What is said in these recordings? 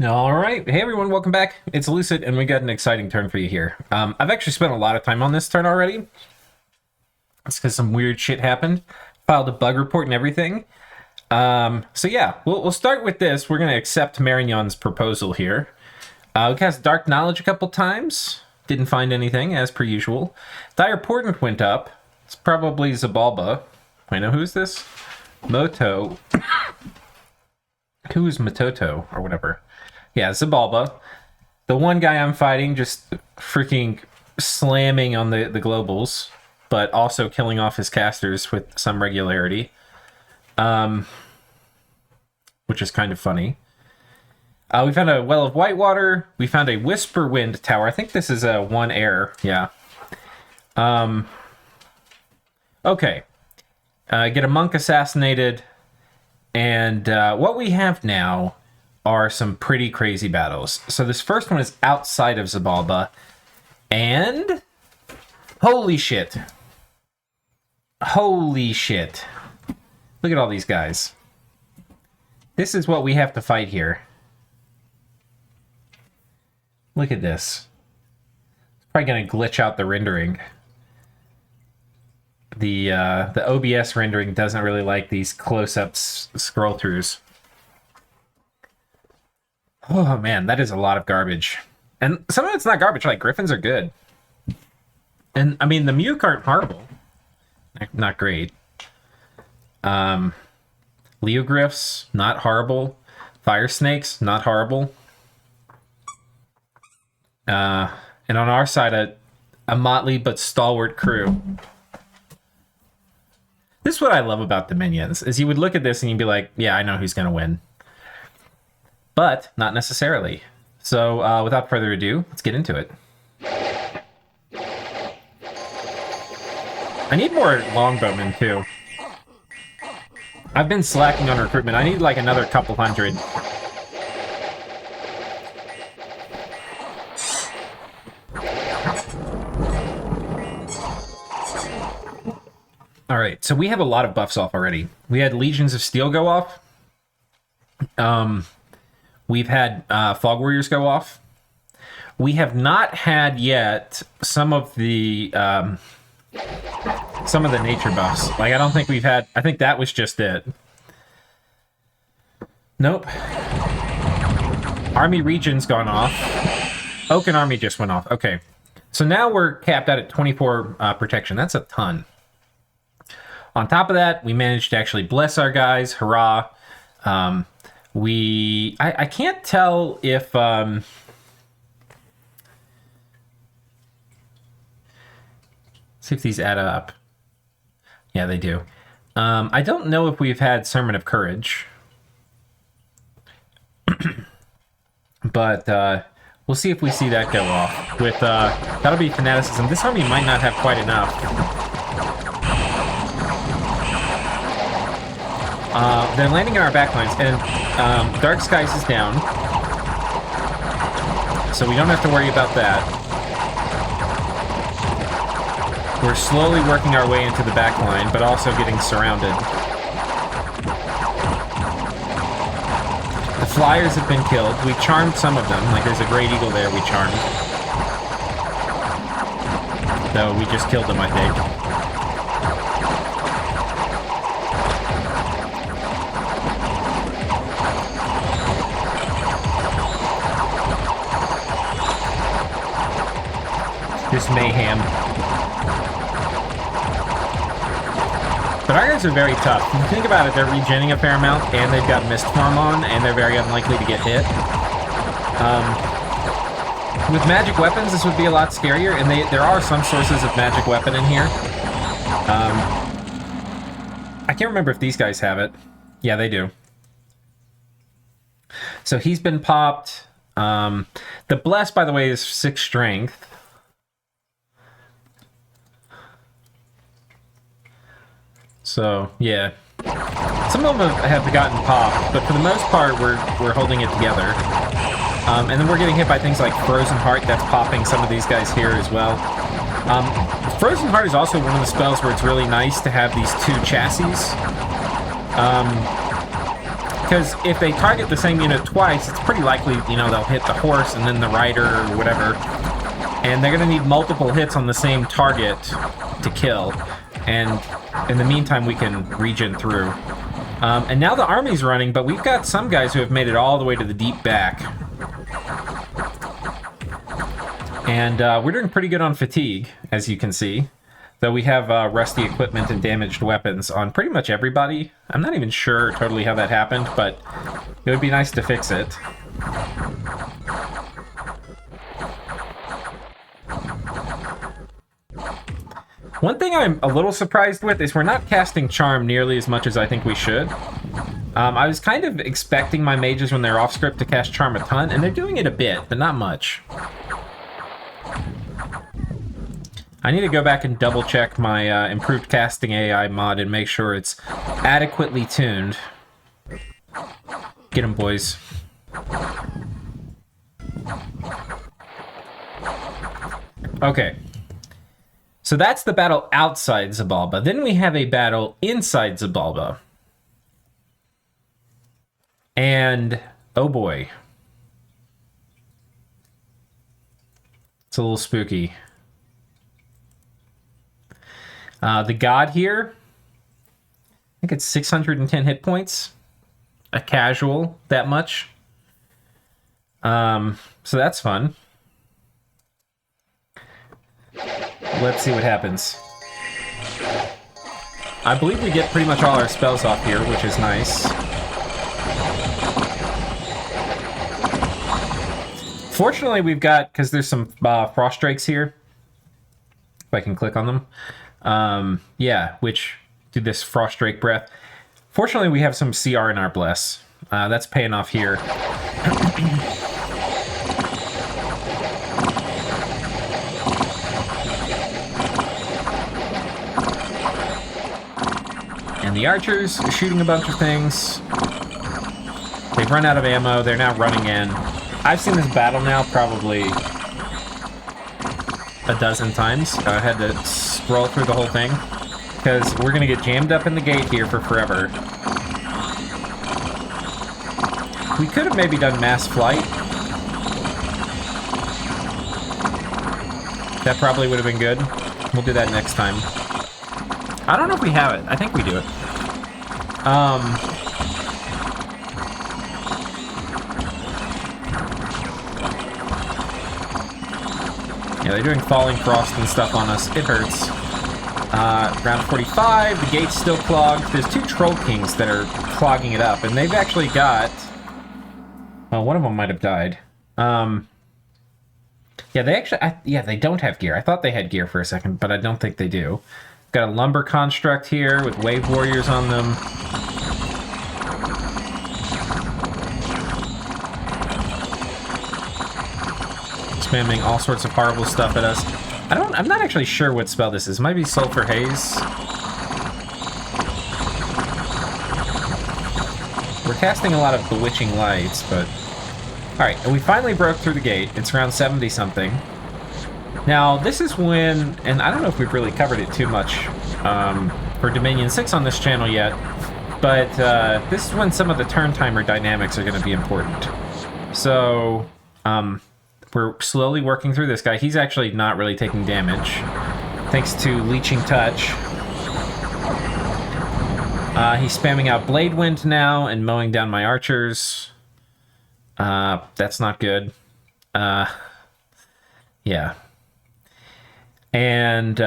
Alright, hey everyone, welcome back. It's Lucid, and we got an exciting turn for you here. I've actually spent a lot of time on this turn already. It's because some weird shit happened. Filed a bug report and everything. So yeah, we'll start with this. We're going to accept Marignon's proposal here. We cast Dark Knowledge a couple times. Didn't find anything, as per usual. Dire Portent went up. It's probably Zabalba. Wait, no, who's this? Moto. Who's Matoto, or whatever. Yeah, Xibalba. The one guy I'm fighting just freaking slamming on the globals, but also killing off his casters with some regularity. Which is kind of funny. We found a Well of Whitewater. We found a Whisper Wind Tower. I think this is a 1 air. Yeah. Okay. Get a monk assassinated. And what we have now are some pretty crazy battles. So this first one is outside of Zabalba. And holy shit. Holy shit. Look at all these guys. This is what we have to fight here. Look at this. It's probably going to glitch out the rendering. The OBS rendering doesn't really like these close-ups scroll-throughs. Oh man, that is a lot of garbage. And some of it's not garbage, like Griffins are good. And I mean, the Muke aren't horrible. Not great. Leogryphs, not horrible. Fire Snakes, not horrible. And on our side, a motley but stalwart crew. This is what I love about the minions, is you would look at this and you'd be like, yeah, I know who's going to win. But not necessarily. So without further ado, let's get into it. I need more longbowmen too. I've been slacking on recruitment. I need like another couple hundred. Alright, so we have a lot of buffs off already. We had Legions of Steel go off. We've had Fog Warriors go off. We have not had yet some of the nature buffs. Like, I don't think we've had... I think that was just it. Nope. Army Region's gone off. Oaken Army just went off. Okay. So now we're capped out at 24 protection. That's a ton. On top of that, we managed to actually bless our guys. Hurrah. I can't tell if... see if these add up. Yeah, they do. I don't know if we've had Sermon of Courage. But we'll see if we see that go off. With that'll be Fanaticism. This army might not have quite enough. They're landing in our backlines, and Dark Skies is down. So we don't have to worry about that. We're slowly working our way into the backline, but also getting surrounded. The Flyers have been killed. We charmed some of them. Like, there's a Great Eagle there we charmed. Though we just killed them, I think. Just mayhem. But our guys are very tough. If you think about it, they're regenning a fair amount, and they've got Mist Form on, and they're very unlikely to get hit. With magic weapons, this would be a lot scarier, and there are some sources of magic weapon in here. I can't remember if these guys have it. Yeah, they do. So he's been popped. The Bless, by the way, is 6 strength. So, yeah. Some of them have gotten popped, but for the most part, we're holding it together. And then we're getting hit by things like Frozen Heart, that's popping some of these guys here as well. Frozen Heart is also one of the spells where it's really nice to have these 2 chassis. Because if they target the same unit twice, it's pretty likely, you know, they'll hit the horse and then the rider or whatever. And they're going to need multiple hits on the same target to kill. And in the meantime, we can regen through. And now the army's running, but we've got some guys who have made it all the way to the deep back. And we're doing pretty good on fatigue, as you can see. Though we have rusty equipment and damaged weapons on pretty much everybody. I'm not even sure totally how that happened, but it would be nice to fix it. One thing I'm a little surprised with is we're not casting Charm nearly as much as I think we should. I was kind of expecting my mages when they're off script to cast Charm a ton, and they're doing it a bit, but not much. I need to go back and double check my improved casting AI mod and make sure it's adequately tuned. Get 'em, boys. Okay. So that's the battle outside Xibalba. Then we have a battle inside Xibalba. And, oh boy. It's a little spooky. The god here, I think it's 610 hit points. A casual, that much. So that's fun. Let's see what happens. I believe we get pretty much all our spells off here, which is nice. Fortunately, we've got, because there's some frost drakes here. If I can click on them. Yeah, which do this frost drake breath. Fortunately, we have some CR in our bless. That's paying off here. And the archers are shooting a bunch of things. They've run out of ammo. They're now running in. I've seen this battle now probably a dozen times. I had to scroll through the whole thing because we're going to get jammed up in the gate here for forever. We could have maybe done mass flight. That probably would have been good. We'll do that next time. I don't know if we have it. I think we do it. Yeah, they're doing falling frost and stuff on us. It hurts. Round 45, the gate's still clogged. There's two Troll Kings that are clogging it up, and they've actually got... Well, one of them might have died. Yeah, they actually... yeah, they don't have gear. I thought they had gear for a second, but I don't think they do. Got a lumber construct here with wave warriors on them. Spamming all sorts of horrible stuff at us. I'm not actually sure what spell this is. It might be Sulfur Haze. We're casting a lot of Bewitching Lights, but... Alright, and we finally broke through the gate. It's around 70-something. Now, this is when... And I don't know if we've really covered it too much for Dominion 6 on this channel yet, but this is when some of the turn timer dynamics are going to be important. So, we're slowly working through this guy. He's actually not really taking damage, thanks to Leeching Touch. He's spamming out Blade Wind now and mowing down my archers. That's not good. Yeah. And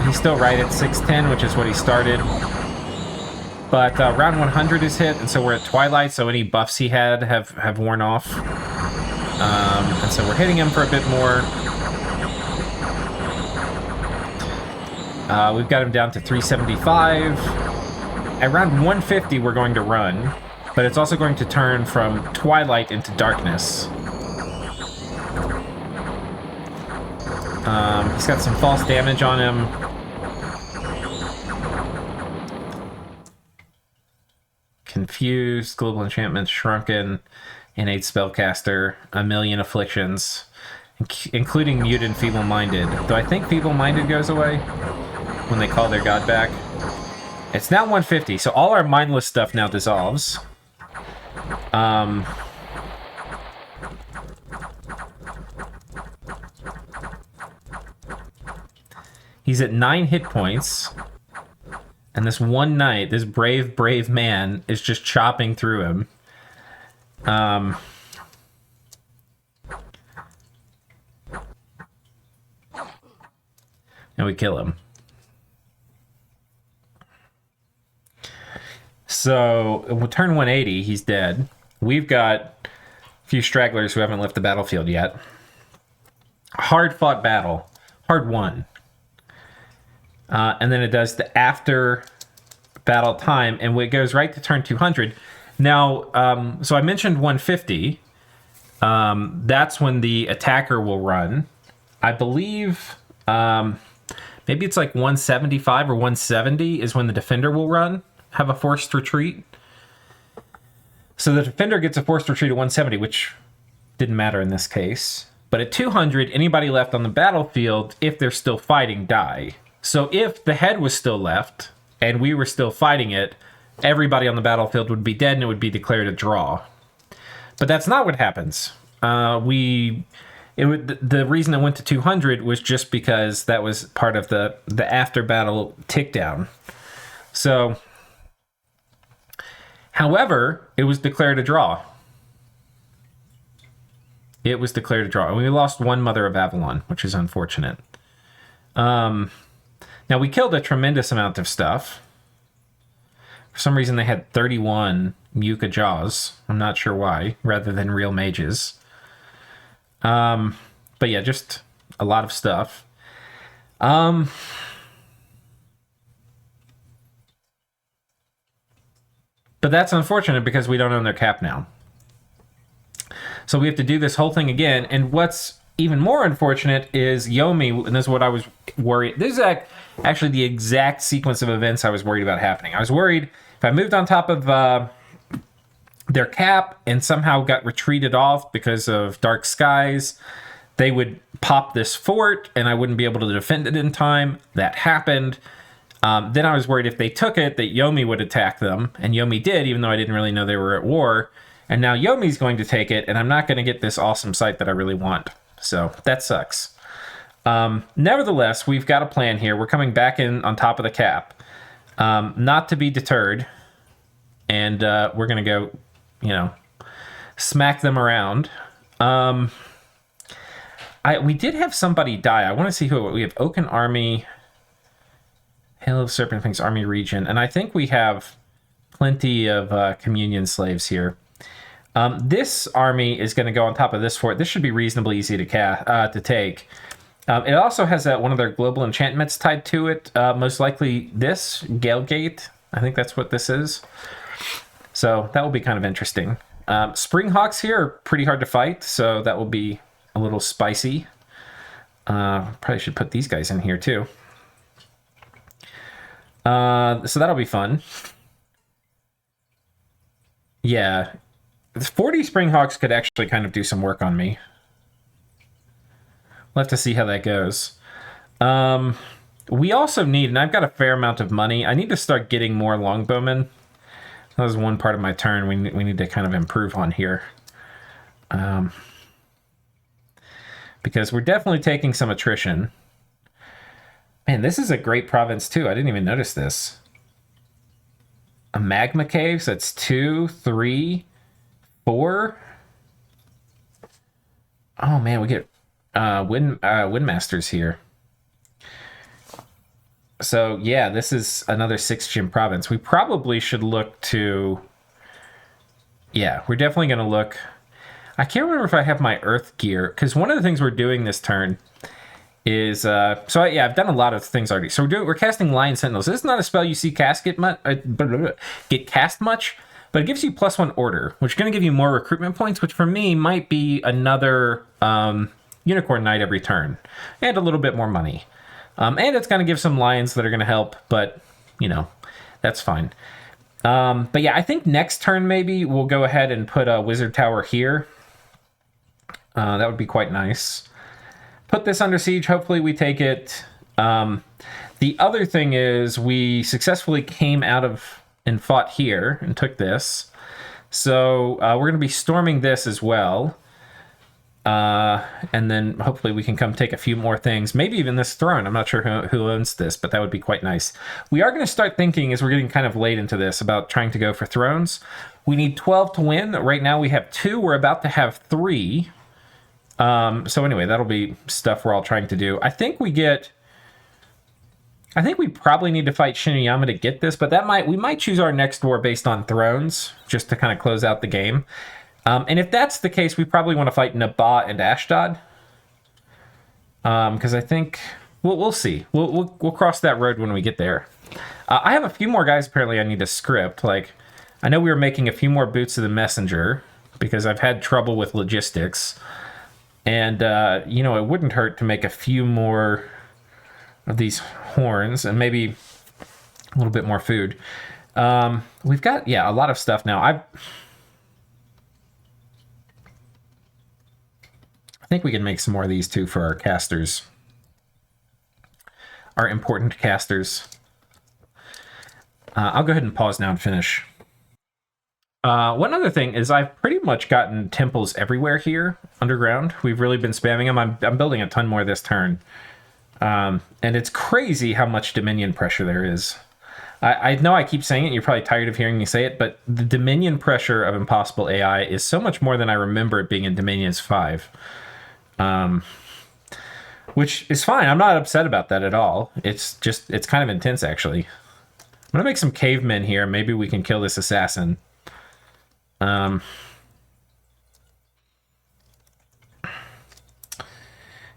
he's still right at 610, which is what he started. But round 100 is hit, and so we're at Twilight, so any buffs he had have worn off. And so we're hitting him for a bit more. We've got him down to 375. At round 150, we're going to run, but it's also going to turn from Twilight into Darkness. He's got some false damage on him. Confused, Global Enchantment, Shrunken, Innate Spellcaster, a million afflictions, including Mute and Feeble-Minded. Though I think Feeble-Minded goes away when they call their god back. It's now 150, so all our mindless stuff now dissolves. He's at 9 hit points. And this one knight, this brave, brave man, is just chopping through him. And we kill him. So, we'll turn 180, he's dead. We've got a few stragglers who haven't left the battlefield yet. Hard-fought battle. Hard won. And then it does the after battle time, and it goes right to turn 200. Now, so I mentioned 150. That's when the attacker will run. I believe maybe it's like 175 or 170 is when the defender will run, have a forced retreat. So the defender gets a forced retreat at 170, which didn't matter in this case. But at 200, anybody left on the battlefield, if they're still fighting, die. So if the head was still left and we were still fighting it, everybody on the battlefield would be dead and it would be declared a draw. But that's not what happens. The reason it went to 200 was just because that was part of the after battle tick down. So, however, it was declared a draw. It was declared a draw. And we lost one Mother of Avalon, which is unfortunate. Now, we killed a tremendous amount of stuff. For some reason, they had 31 Muka Jaws. I'm not sure why, rather than real mages. But yeah, just a lot of stuff. But that's unfortunate because we don't own their cap now. So we have to do this whole thing again. And what's even more unfortunate is Yomi, and this is what I was worried. This is actually the exact sequence of events I was worried about happening. I was worried if I moved on top of their cap and somehow got retreated off because of dark skies, they would pop this fort and I wouldn't be able to defend it in time. That happened. Then I was worried if they took it, that Yomi would attack them. And Yomi did, even though I didn't really know they were at war. And now Yomi's going to take it, and I'm not going to get this awesome site that I really want. So that sucks. Nevertheless, we've got a plan here. We're coming back in on top of the cap. Not to be deterred. And we're going to go, smack them around. We did have somebody die. I want to see who. We have Oaken Army, Hail of Serpent Wings Army Region. And I think we have plenty of communion slaves here. This army is going to go on top of this fort. This should be reasonably easy to take. It also has one of their global enchantments tied to it. Most likely this, Galegate. I think that's what this is. So that will be kind of interesting. Springhawks here are pretty hard to fight, so that will be a little spicy. Probably should put these guys in here too. So that'll be fun. Yeah. 40 Springhawks could actually kind of do some work on me. We'll have to see how that goes. We also need, and I've got a fair amount of money, I need to start getting more longbowmen. That was one part of my turn we need to kind of improve on here. Because we're definitely taking some attrition. Man, this is a great province too. I didn't even notice this. A magma cave, so that's 2, 3... 4. Oh man, we get Windmasters here. So yeah, this is another 6 gym province. We probably should look to. Yeah, we're definitely going to look. I can't remember if I have my Earth gear, because one of the things we're doing this turn is I've done a lot of things already. So we're casting Lion Sentinels. This is not a spell you see get cast much. But it gives you +1 order, which is going to give you more recruitment points, which for me might be another Unicorn Knight every turn. And a little bit more money. And it's going to give some lions that are going to help, but, that's fine. But yeah, I think next turn maybe we'll go ahead and put a Wizard Tower here. That would be quite nice. Put this under siege. Hopefully we take it. The other thing is we successfully came out of and fought here and took this. So we're going to be storming this as well. And then hopefully we can come take a few more things. Maybe even this throne. I'm not sure who owns this, but that would be quite nice. We are going to start thinking, as we're getting kind of late into this, about trying to go for thrones. We need 12 to win. Right now we have 2. We're about to have 3. So anyway, that'll be stuff we're all trying to do. I think we probably need to fight Shinuyama to get this, but we might choose our next war based on thrones, just to kind of close out the game. And if that's the case, we probably want to fight Naba and Ashdod. Because I think we'll see. We'll cross that road when we get there. I have a few more guys apparently I need to script. Like, I know we were making a few more boots of the messenger because I've had trouble with logistics. And, it wouldn't hurt to make a few more of these horns and maybe a little bit more food. We've got, a lot of stuff now. I think we can make some more of these too for our casters. Our important casters. I'll go ahead and pause now and finish. One other thing is I've pretty much gotten temples everywhere here underground. We've really been spamming them. I'm building a ton more this turn. And it's crazy how much Dominion pressure there is. I know I keep saying it, and you're probably tired of hearing me say it, but the Dominion pressure of Impossible AI is so much more than I remember it being in Dominions 5. Which is fine. I'm not upset about that at all. It's kind of intense, actually. I'm going to make some cavemen here. Maybe we can kill this assassin.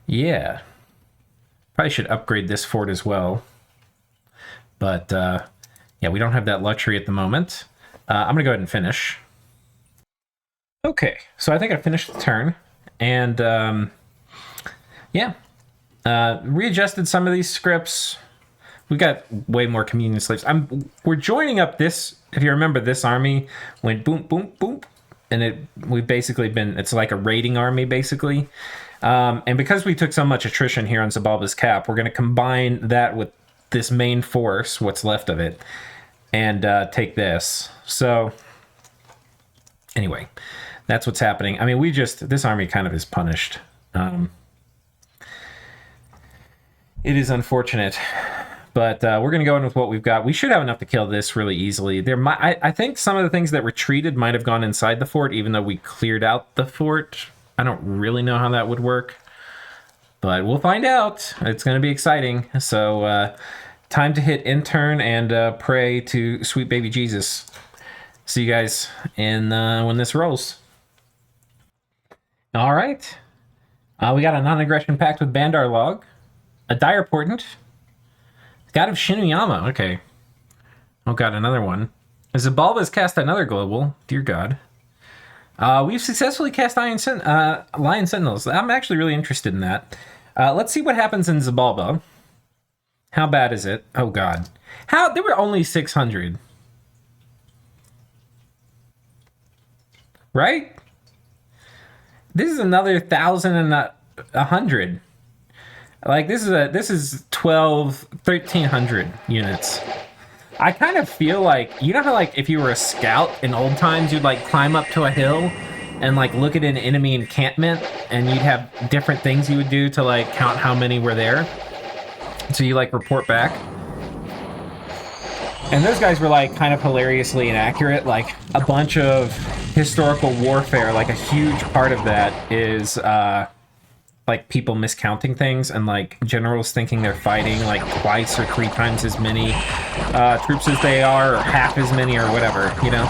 Yeah. Probably should upgrade this fort as well. But, we don't have that luxury at the moment. I'm going to go ahead and finish. Okay, so I think I finished the turn. And, readjusted some of these scripts. We got way more communion slaves. We're joining up this, if you remember, this army went boom, boom, boom. And we've basically it's like a raiding army, basically. And because we took so much attrition here on Zabalba's cap, we're going to combine that with this main force, what's left of it, and take this. So, anyway, that's what's happening. I mean, this army kind of is punished. It is unfortunate. But we're going to go in with what we've got. We should have enough to kill this really easily. I think some of the things that retreated might have gone inside the fort, even though we cleared out the fort. I don't really know how that would work. But we'll find out. It's going to be exciting. So time to hit intern and pray to sweet baby Jesus. See you guys when this rolls. All right. We got a non-aggression pact with Bandar Log. A dire portent. God of Shinuyama. Okay. Oh god, another one. Zabalba has cast another global. Dear God. We've successfully cast Lion Sentinels. I'm actually really interested in that. Let's see what happens in Zabalba. How bad is it? Oh god. There were only 600. Right? This is another 1,000 and 100. Like, this is 1,300 units. I kind of feel like, you know how, like, if you were a scout in old times, you'd, like, climb up to a hill and, like, look at an enemy encampment, and you'd have different things you would do to, like, count how many were there. So you, like, report back. And those guys were, like, kind of hilariously inaccurate. Like, a bunch of historical warfare, like, a huge part of that is, like, people miscounting things and, like, generals thinking they're fighting, like, twice or 3 times as many troops as they are, or half as many, or whatever, you know?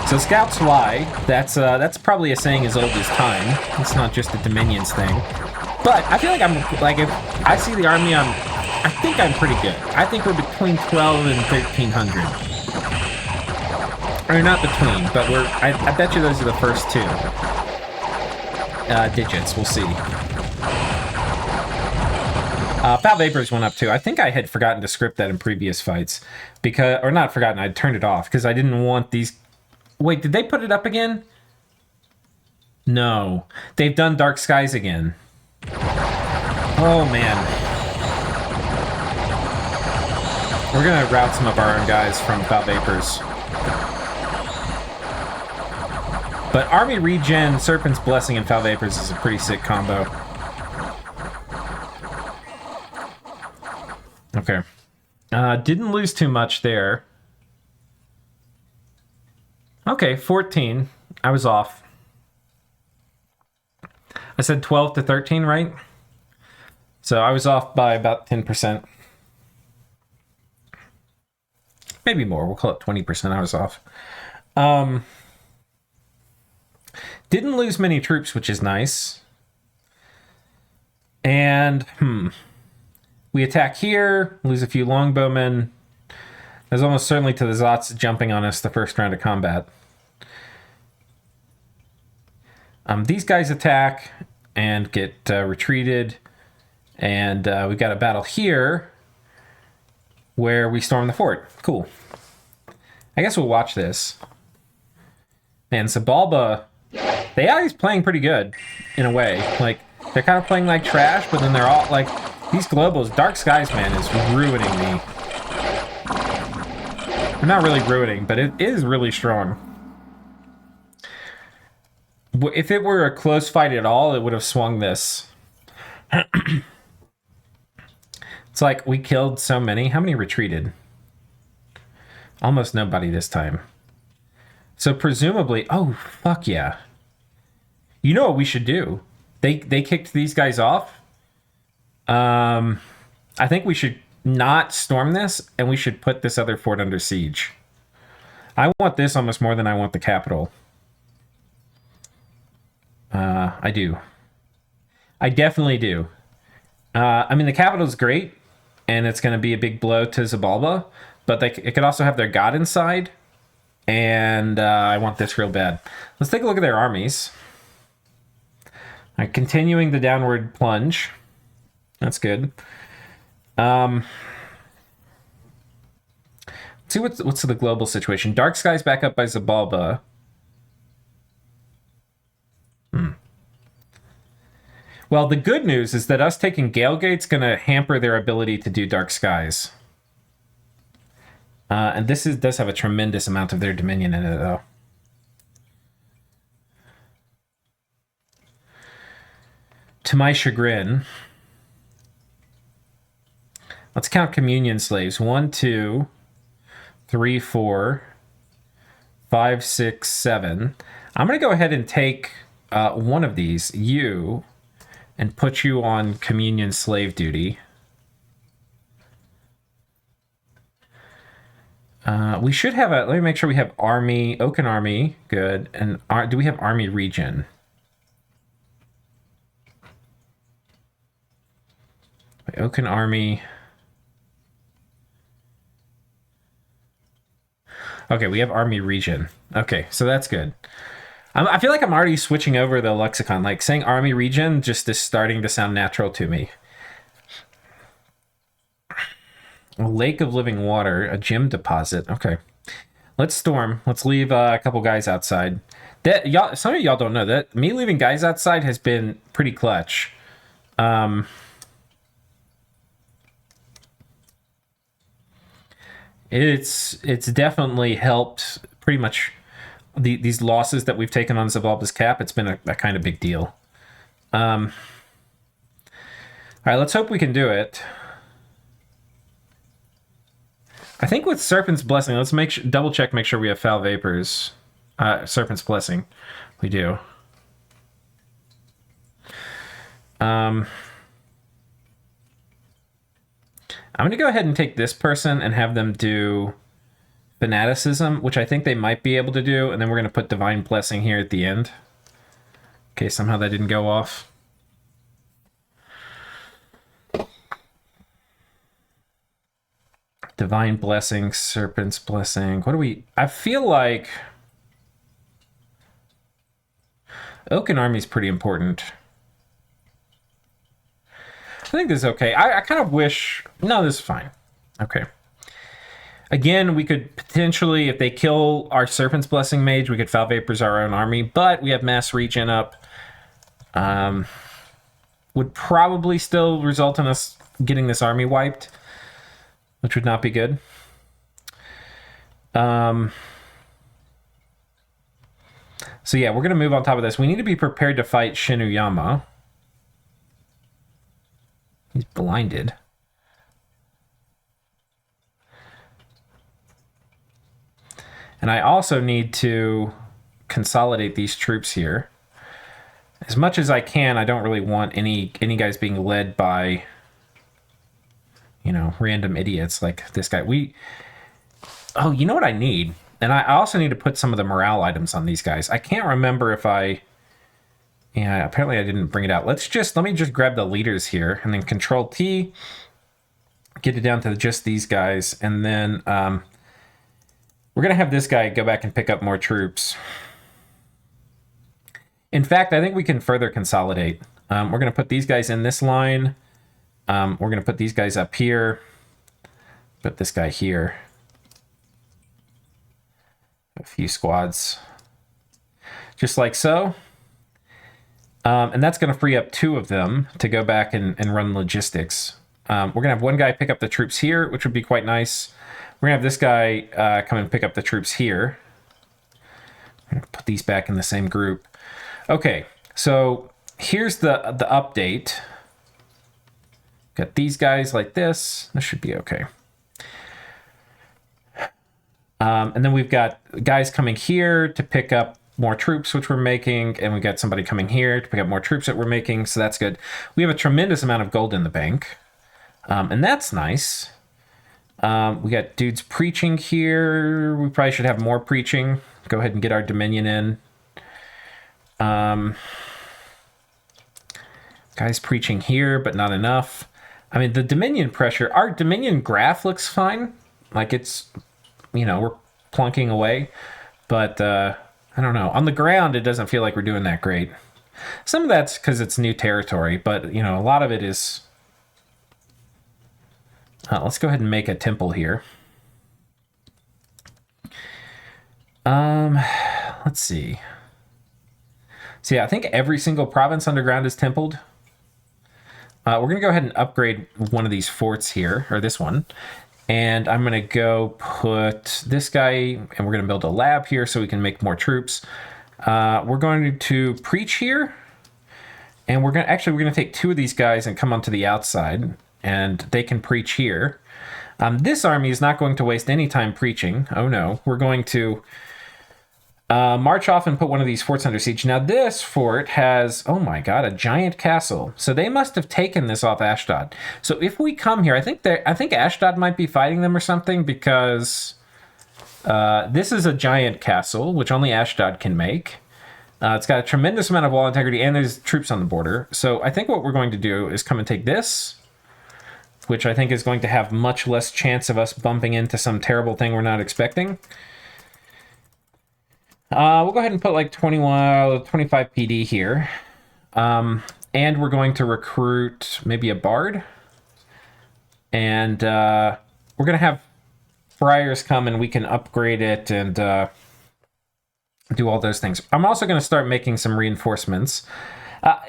So scouts lie. That's probably a saying as old as time. It's not just a Dominions thing. But I feel like if I see the army, I think I'm pretty good. I think we're between 12 and 1,300. Or not between, but I bet you those are the first 2 digits. We'll see. Foul Vapors went up too. I think I had forgotten to script that in previous fights. Or not forgotten, I'd turned it off because I didn't want these... Wait, did they put it up again? No. They've done Dark Skies again. Oh, man. We're gonna route some of our own guys from Foul Vapors. But Army Regen, Serpent's Blessing, and Foul Vapors is a pretty sick combo. Okay. Didn't lose too much there. Okay, 14. I was off. I said 12 to 13, right? So I was off by about 10%. Maybe more. We'll call it 20%. I was off. Didn't lose many troops, which is nice. And, we attack here, lose a few longbowmen. There's almost certainly to the Zots jumping on us the first round of combat. These guys attack and get retreated. And we've got a battle here where we storm the fort. Cool. I guess we'll watch this. Man, Xibalba, they are playing pretty good, in a way. Like, they're kind of playing like trash, but then they're all, like, these globals, Dark Skies, man, is ruining me. They're not really ruining, but it is really strong. If it were a close fight at all, it would have swung this. It's like, we killed so many. How many retreated? Almost nobody this time. So presumably, oh, fuck yeah. You know what we should do? They kicked these guys off. I think we should not storm this, and we should put this other fort under siege. I want this almost more than I want the capital. I do. I definitely do. I mean, the capital's great, and it's going to be a big blow to Zabala, but it could also have their god inside, and I want this real bad. Let's take a look at their armies. Continuing the downward plunge. That's good. Let's see what's the global situation. Dark Skies back up by Xibalba. Well, the good news is that us taking Galegate's going to hamper their ability to do Dark Skies. And this does have a tremendous amount of their dominion in it, though. To my chagrin, let's count communion slaves. 1, 2, 3, 4, 5, 6, 7. I'm going to go ahead and take one of these, you, and put you on communion slave duty. We should have let me make sure we have army, Oaken Army, good. And do we have Army Regen? Oaken Army. Okay, we have Army Regen. Okay, so that's good. I feel like I'm already switching over the lexicon. Like, saying Army Regen just is starting to sound natural to me. A Lake of Living Water, a gem deposit. Okay. Let's storm. Let's leave a couple guys outside. Some of y'all don't know that me leaving guys outside has been pretty clutch. It's definitely helped pretty much these losses that we've taken on Xibalba's cap. It's been a kind of big deal. All right, let's hope we can do it. I think with Serpent's Blessing, let's double check, make sure we have Foul Vapors. Serpent's Blessing, we do. I'm going to go ahead and take this person and have them do Fanaticism, which I think they might be able to do, and then we're going to put Divine Blessing here at the end. Okay, somehow that didn't go off. Divine Blessing, Serpent's Blessing. What do we... I feel like Oaken Army is pretty important. I think this is okay. I kind of wish... No, this is fine. Okay. Again, we could potentially, if they kill our Serpent's Blessing mage, we could Foul Vapors our own army, but we have Mass Regen up. Would probably still result in us getting this army wiped. which would not be good. So yeah, we're going to move on top of this. We need to be prepared to fight Shinuyama. He's blinded. And I also need to consolidate these troops here. As much as I can, I don't really want any guys being led by, you know, random idiots like this guy. Oh, you know what I need? And I also need to put some of the morale items on these guys. I can't remember if yeah, apparently I didn't bring it out. Let me just grab the leaders here and then Control T, get it down to just these guys. And then we're going to have this guy go back and pick up more troops. In fact, I think we can further consolidate. We're going to put these guys in this line. We're going to put these guys up here. Put this guy here. A few squads. Just like so. And that's going to free up 2 of them to go back and run logistics. We're going to have one guy pick up the troops here, which would be quite nice. We're going to have this guy come and pick up the troops here. I'm going to put these back in the same group. Okay, so here's the update. Got these guys like this. This should be okay. And then we've got guys coming here to pick up more troops, which we're making. And we got somebody coming here to pick up more troops that we're making. So that's good. We have a tremendous amount of gold in the bank. And that's nice. We got dudes preaching here. We probably should have more preaching. Go ahead and get our Dominion in. Guys preaching here, but not enough. I mean, the Dominion pressure, our Dominion graph looks fine. Like it's, you know, we're plunking away. But I don't know. On the ground, it doesn't feel like we're doing that great. Some of that's because it's new territory, but, you know, a lot of it is... let's go ahead and make a temple here. Let's see. So yeah, I think every single province underground is templed. We're going to go ahead and upgrade one of these forts here, or this one. And I'm going to go put this guy, and we're going to build a lab here so we can make more troops. We're going to preach here. And we're going to take 2 of these guys and come onto the outside. And they can preach here. This army is not going to waste any time preaching. Oh no, we're going to march off and put one of these forts under siege. Now this fort has, oh my god, a giant castle. So they must have taken this off Ashdod. So if we come here, I think Ashdod might be fighting them or something, because this is a giant castle, which only Ashdod can make. It's got a tremendous amount of wall integrity, and there's troops on the border. So I think what we're going to do is come and take this, which I think is going to have much less chance of us bumping into some terrible thing we're not expecting. We'll go ahead and put like 25 PD here. And we're going to recruit maybe a bard. And we're going to have friars come and we can upgrade it and do all those things. I'm also going to start making some reinforcements.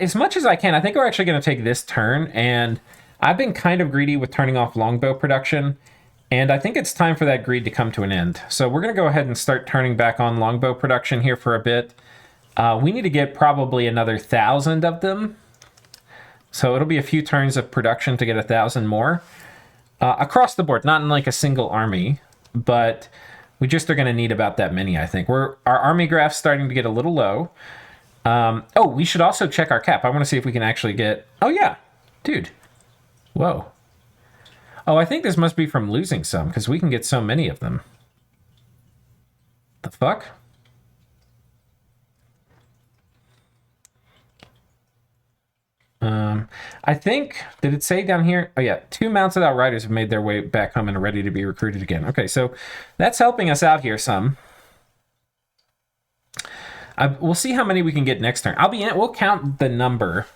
As much as I can, I think we're actually going to take this turn, and I've been kind of greedy with turning off longbow production, and I think it's time for that greed to come to an end. So we're going to go ahead and start turning back on longbow production here for a bit. We need to get probably another 1,000 of them. So it'll be a few turns of production to get 1,000 more. Across the board, not in like a single army, but we just are going to need about that many, I think. Our army graph's starting to get a little low. Oh, we should also check our cap. I want to see if we can actually get... Oh, yeah. Dude. Whoa. Oh, I think this must be from losing some, because we can get so many of them. The fuck? I think, did it say down here? Oh yeah, 2 mounted outriders have made their way back home and are ready to be recruited again. Okay, so that's helping us out here some. We'll see how many we can get next turn. We'll count the number,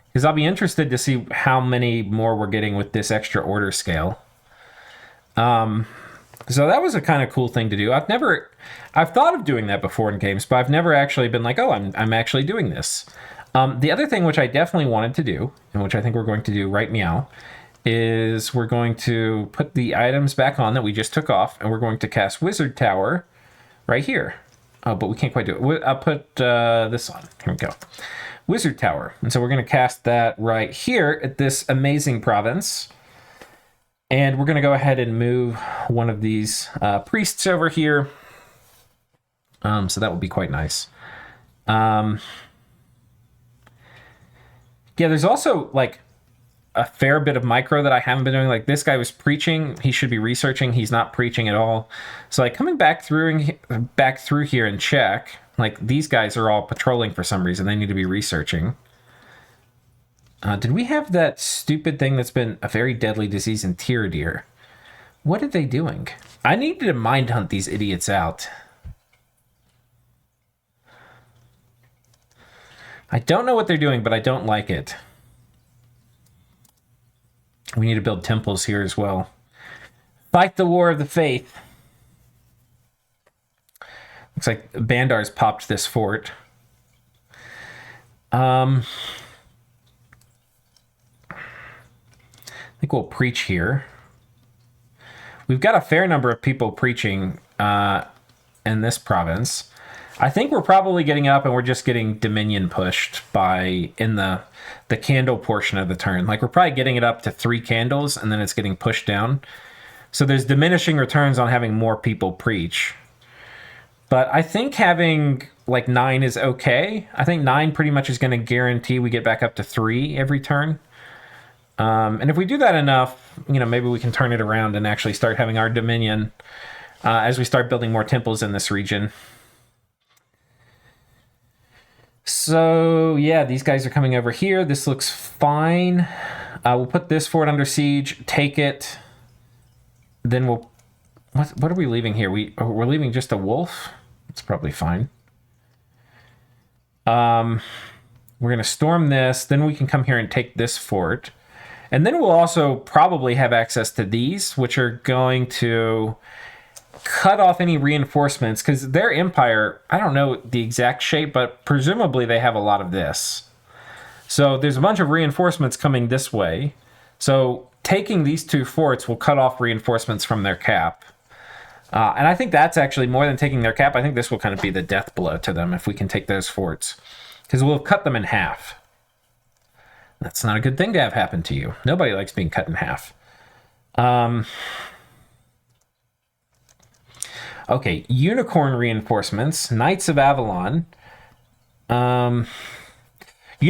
because I'll be interested to see how many more we're getting with this extra order scale. So that was a kind of cool thing to do. I've thought of doing that before in games, but I've never actually been like, oh, I'm actually doing this. The other thing which I definitely wanted to do, and which I think we're going to do right meow, is we're going to put the items back on that we just took off, and we're going to cast Wizard Tower right here. Oh, but we can't quite do it. I'll put this on. Here we go. Wizard Tower. And so we're going to cast that right here at this amazing province. And we're going to go ahead and move one of these priests over here. So that will be quite nice. Yeah, there's also like a fair bit of micro that I haven't been doing. Like this guy was preaching, he should be researching, he's not preaching at all. So like coming back through here and check, like these guys are all patrolling for some reason. They need to be researching. Did we have that stupid thing that's been a very deadly disease in Tyradir? What are they doing? I needed to mind hunt these idiots out. I don't know what they're doing, but I don't like it. We need to build temples here as well. Fight the war of the faith. Looks like Bandar's popped this fort. I think we'll preach here. We've got a fair number of people preaching in this province. I think we're probably getting up and we're just getting Dominion pushed in the candle portion of the turn. Like we're probably getting it up to 3 candles and then it's getting pushed down. So there's diminishing returns on having more people preach. But I think having like 9 is okay. I think 9 pretty much is going to guarantee we get back up to 3 every turn. And if we do that enough, maybe we can turn it around and actually start having our Dominion as we start building more temples in this region. So, yeah, these guys are coming over here. This looks fine. We'll put this fort under siege, take it. Then we'll... What are we leaving here? We're leaving just a wolf? It's probably fine. We're going to storm this. Then we can come here and take this fort. And then we'll also probably have access to these, which are going to cut off any reinforcements, because their empire, I don't know the exact shape, but presumably they have a lot of this. So there's a bunch of reinforcements coming this way. So taking these 2 forts will cut off reinforcements from their cap. And I think that's actually more than taking their cap. I think this will kind of be the death blow to them if we can take those forts, because we'll have cut them in half. That's not a good thing to have happen to you. Nobody likes being cut in half. Okay, Unicorn reinforcements, Knights of Avalon. You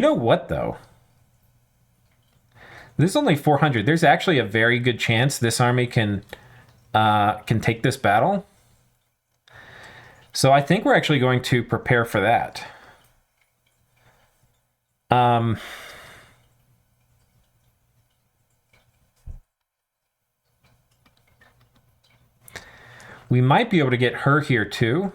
know what, though? This is only 400. There's actually a very good chance this army can take this battle. So I think we're actually going to prepare for that. We might be able to get her here too.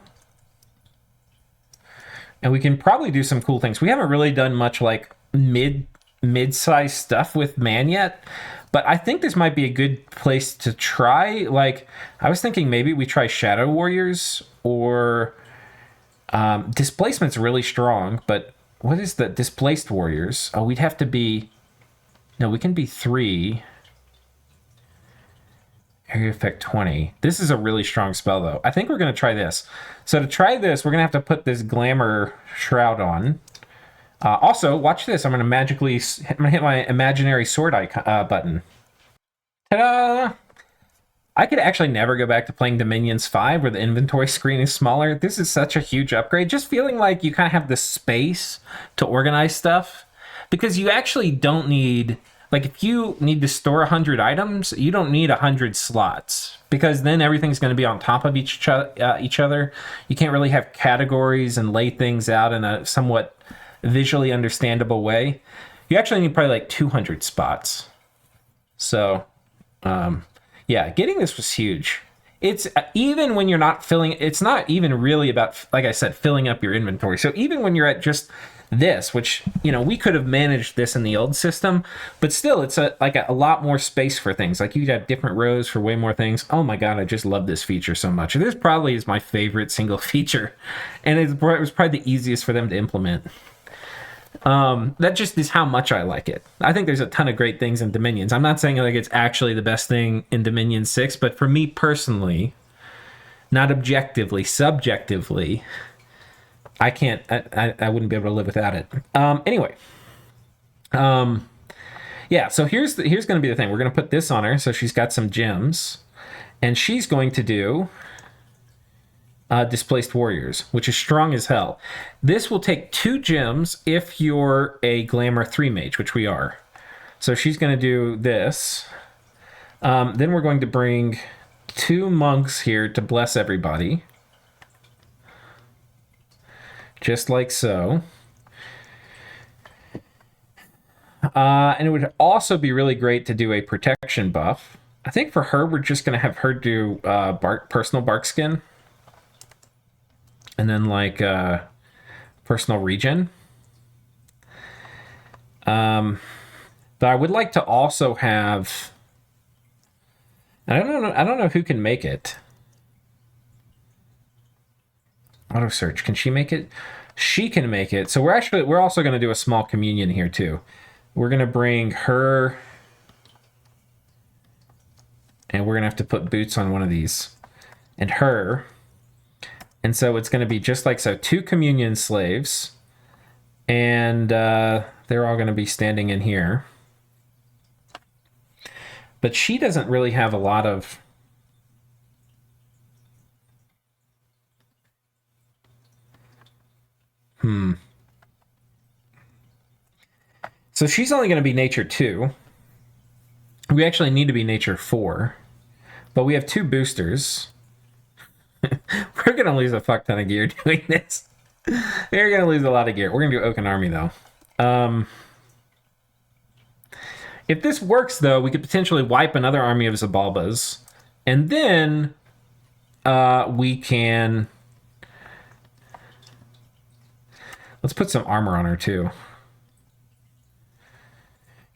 And we can probably do some cool things. We haven't really done much like mid-size stuff with man yet, but I think this might be a good place to try. Like, I was thinking maybe we try Shadow Warriors, or Displacement's really strong, but what is the Displaced Warriors? Oh, we'd have to be... No, we can be 3. Area effect 20. This is a really strong spell, though. I think we're going to try this. So to try this, we're going to have to put this Glamour Shroud on. Also, watch this. I'm going to hit my imaginary sword icon, button. Ta-da! I could actually never go back to playing Dominions 5 where the inventory screen is smaller. This is such a huge upgrade. Just feeling like you kind of have the space to organize stuff. Because you actually don't need... Like, if you need to store 100 items, you don't need 100 slots, because then everything's going to be on top of each other. You can't really have categories and lay things out in a somewhat visually understandable way. You actually need probably like 200 spots. So, yeah, getting this was huge. It's even when you're not it's not even really about, like I said, filling up your inventory. So even when you're at just this, which, we could have managed this in the old system, but still, it's a lot more space for things. Like, you'd have different rows for way more things. Oh my god, I just love this feature so much. This probably is my favorite single feature, and it was probably the easiest for them to implement. That just is how much I like it. I think there's a ton of great things in Dominions. I'm not saying like it's actually the best thing in Dominion 6, but for me personally, not objectively, subjectively, I can't. I wouldn't be able to live without it. Anyway, yeah. So here's going to be the thing. We're going to put this on her, so she's got some gems, and she's going to do Displaced Warriors, which is strong as hell. This will take 2 gems if you're a Glamour 3 mage, which we are. So she's going to do this. Then we're going to bring 2 monks here to bless everybody. Just like so. And it would also be really great to do a protection buff. I think for her, we're just going to have her do personal bark skin. And then like personal regen. But I would like to also have... I don't know who can make it. Auto search. Can she make it? She can make it. So we're also going to do a small communion here too. We're going to bring her, and we're going to have to put boots on one of these, and her. And so it's going to be just like so, 2 communion slaves, and they're all going to be standing in here. But she doesn't really have a lot of... So she's only going to be nature 2. We actually need to be nature 4. But we have 2 boosters. We're going to lose a fuck ton of gear doing this. We're going to lose a lot of gear. We're going to do Oaken Army, though. If this works, though, we could potentially wipe another army of Xibalbas. And then we can... Let's put some armor on her, too.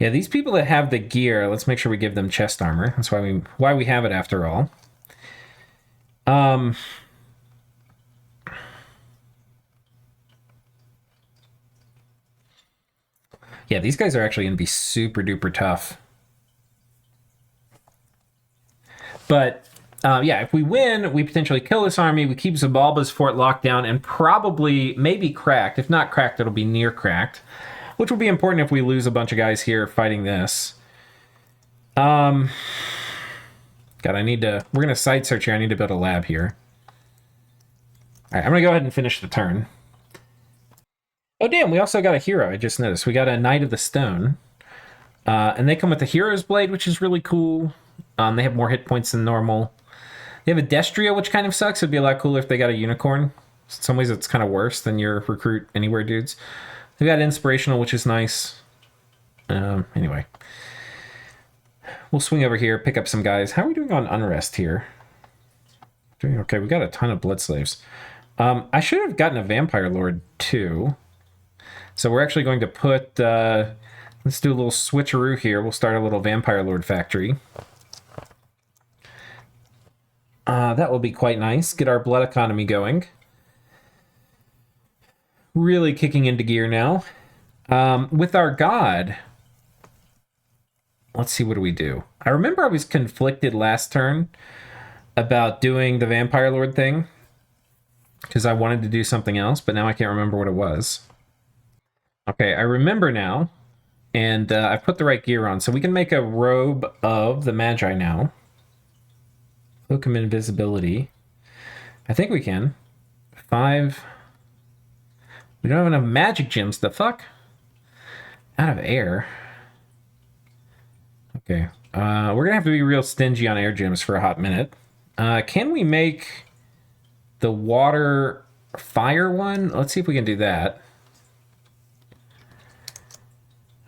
Yeah, these people that have the gear, let's make sure we give them chest armor. That's why we have it after all. Yeah, these guys are actually going to be super duper tough. But yeah, if we win, we potentially kill this army. We keep Xibalba's fort locked down and probably maybe cracked. If not cracked, it'll be near cracked, which will be important if we lose a bunch of guys here fighting this. God, we're going to side search here. I need to build a lab here. All right, I'm going to go ahead and finish the turn. Oh, damn, we also got a hero, I just noticed. We got a Knight of the Stone. And they come with the Hero's Blade, which is really cool. They have more hit points than normal. They have a Destria, which kind of sucks. It'd be a lot cooler if they got a Unicorn. In some ways, it's kind of worse than your Recruit Anywhere dudes. They got Inspirational, which is nice. Anyway. We'll swing over here, pick up some guys. How are we doing on Unrest here? Doing okay. We got a ton of Blood Slaves. I should have gotten a Vampire Lord, too. So we're actually going to put... let's do a little switcheroo here. We'll start a little Vampire Lord factory. That will be quite nice. Get our blood economy going. Really kicking into gear now. With our god... Let's see, what do we do? I remember I was conflicted last turn about doing the Vampire Lord thing. Because I wanted to do something else, but now I can't remember what it was. Okay, I remember now. And I've put the right gear on. So we can make a robe of the Magi now. Cloak of Invisibility. I think we can. 5. We don't have enough magic gems. The fuck? Out of air. Okay. We're going to have to be real stingy on air gems for a hot minute. Can we make the water fire one? Let's see if we can do that.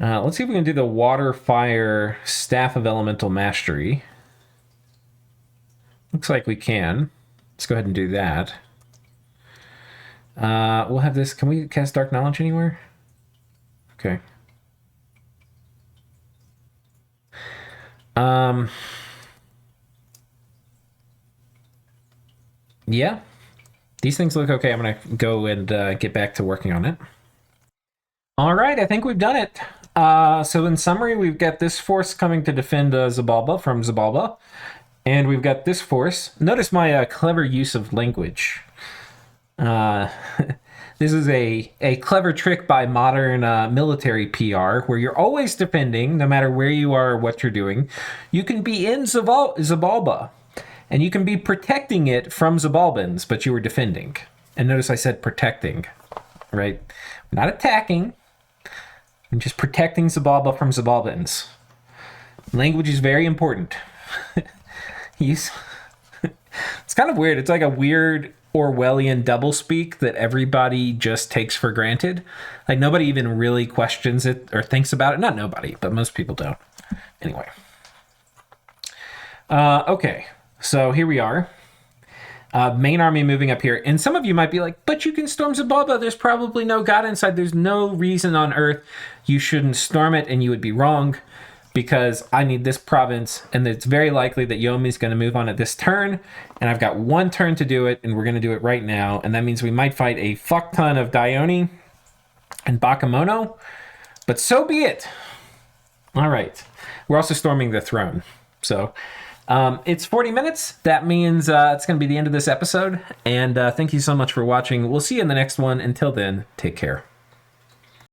Let's see if we can do the water fire Staff of Elemental Mastery. Looks like we can. Let's go ahead and do that. We'll have this. Can we cast Dark Knowledge anywhere? Okay. Yeah. These things look okay. I'm going to go and get back to working on it. All right, I think we've done it. So in summary, we've got this force coming to defend Zabalba from Zabalba. And we've got this force. Notice my clever use of language. Uh, this is a clever trick by modern military PR where you're always defending, no matter where you are or what you're doing. You can be in Zabalba, and you can be protecting it from Zabalbans, but you were defending. And notice I said protecting, right? Not attacking. I'm just protecting Zabalba from Zabalbans. Language is very important. It's kind of weird. It's like a weird Orwellian doublespeak that everybody just takes for granted. Like nobody even really questions it or thinks about it. Not nobody, but most people don't. Anyway. Okay, so here we are. Main army moving up here. And some of you might be like, but you can storm Zabala. There's probably no god inside. There's no reason on earth you shouldn't storm it, and you would be wrong because I need this province, and it's very likely that Yomi's going to move on at this turn, and I've got one turn to do it, and we're going to do it right now, and that means we might fight a fuck ton of Dione and Bakemono, but so be it. All right. We're also storming the throne, so... it's 40 minutes. That means it's going to be the end of this episode. And thank you so much for watching. We'll see you in the next one. Until then, take care.